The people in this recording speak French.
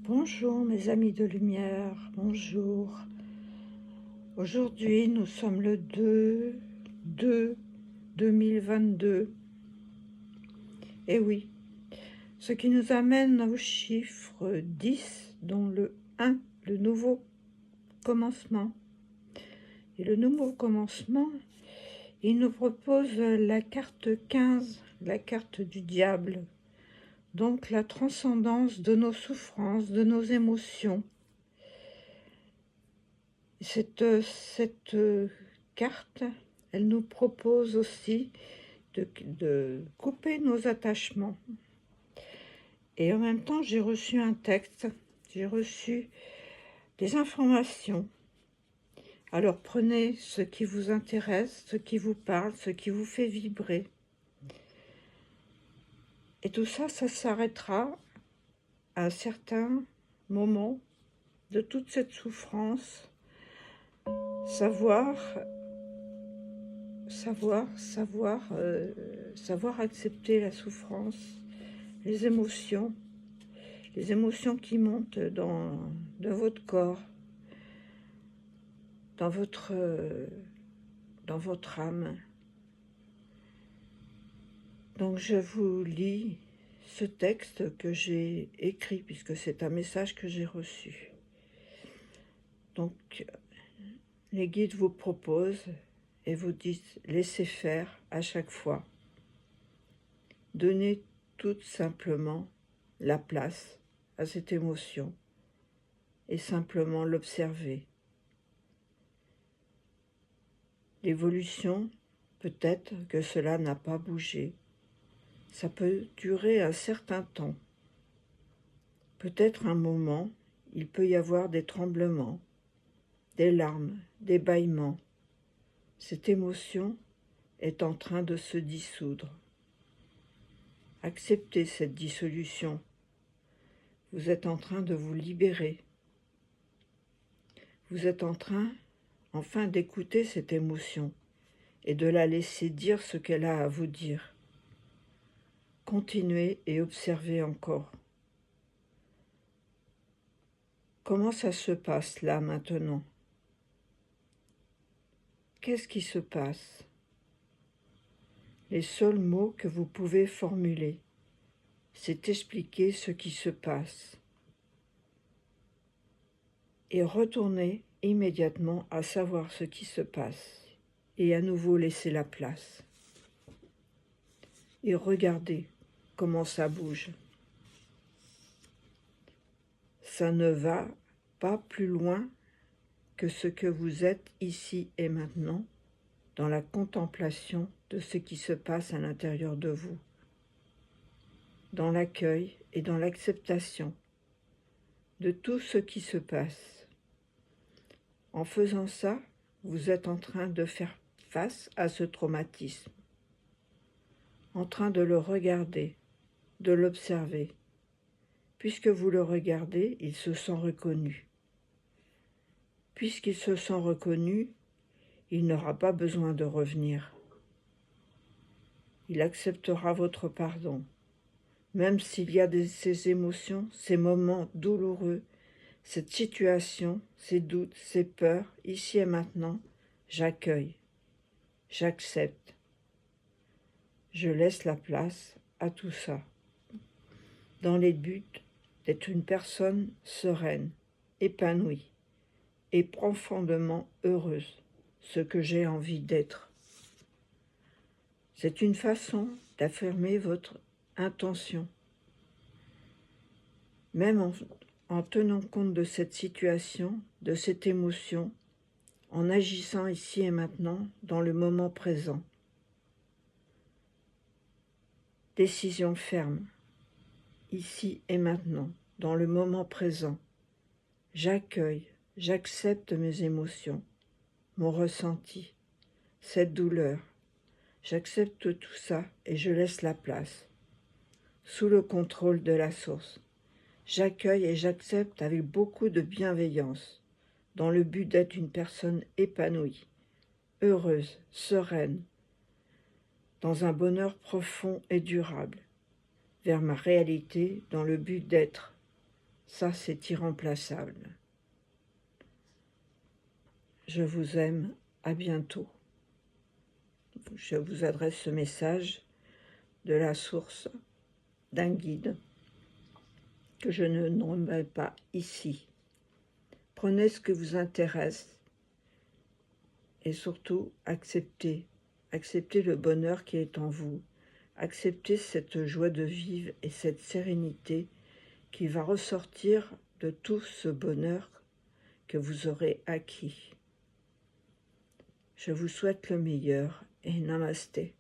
Bonjour mes amis de lumière, bonjour. Aujourd'hui nous sommes le 2/2/2022. Et oui, ce qui nous amène au chiffre 10, dont le 1, le nouveau commencement. Et le nouveau commencement, il nous propose la carte 15, la carte du diable. Donc la transcendance de nos souffrances, de nos émotions. Cette carte, elle nous propose aussi de couper nos attachements. Et en même temps, j'ai reçu un texte, j'ai reçu des informations. Alors prenez ce qui vous intéresse, ce qui vous parle, ce qui vous fait vibrer. Et tout ça, ça s'arrêtera à un certain moment de toute cette souffrance. Savoir accepter la souffrance, les émotions qui montent dans votre corps, dans votre âme. Donc je vous lis ce texte que j'ai écrit, puisque c'est un message que j'ai reçu. Donc les guides vous proposent et vous disent laissez faire à chaque fois. Donnez tout simplement la place à cette émotion et simplement l'observer. L'évolution, peut-être que cela n'a pas bougé. Ça peut durer un certain temps. Peut-être un moment, il peut y avoir des tremblements, des larmes, des bâillements. Cette émotion est en train de se dissoudre. Acceptez cette dissolution. Vous êtes en train de vous libérer. Vous êtes en train, enfin, d'écouter cette émotion et de la laisser dire ce qu'elle a à vous dire. Continuez et observez encore. Comment ça se passe là maintenant? Qu'est-ce qui se passe? Les seuls mots que vous pouvez formuler, c'est expliquer ce qui se passe. Et retournez immédiatement à savoir ce qui se passe. Et à nouveau laisser la place. Et regardez comment ça bouge. Ça ne va pas plus loin que ce que vous êtes ici et maintenant, dans la contemplation de ce qui se passe à l'intérieur de vous, dans l'accueil et dans l'acceptation de tout ce qui se passe. En faisant ça, vous êtes en train de faire face à ce traumatisme, en train de le regarder, de l'observer. Puisque vous le regardez, il se sent reconnu. Puisqu'il se sent reconnu, il n'aura pas besoin de revenir. Il acceptera votre pardon. Même s'il y a ces émotions, ces moments douloureux, cette situation, ces doutes, ces peurs, ici et maintenant, j'accueille, j'accepte. Je laisse la place à tout ça, dans les buts d'être une personne sereine, épanouie et profondément heureuse, ce que j'ai envie d'être. C'est une façon d'affirmer votre intention. Même en tenant compte de cette situation, de cette émotion, en agissant ici et maintenant, dans le moment présent. Décision ferme, ici et maintenant, dans le moment présent. J'accueille, j'accepte mes émotions, mon ressenti, cette douleur. J'accepte tout ça et je laisse la place, sous le contrôle de la source. J'accueille et j'accepte avec beaucoup de bienveillance, dans le but d'être une personne épanouie, heureuse, sereine, dans un bonheur profond et durable, vers ma réalité, dans le but d'être Ça, c'est irremplaçable. Je vous aime, à bientôt. Je vous adresse ce message de la source d'un guide que je ne nommerai pas ici. Prenez ce que vous intéresse et surtout acceptez le bonheur qui est en vous. Acceptez cette joie de vivre et cette sérénité qui va ressortir de tout ce bonheur que vous aurez acquis. Je vous souhaite le meilleur et namasté.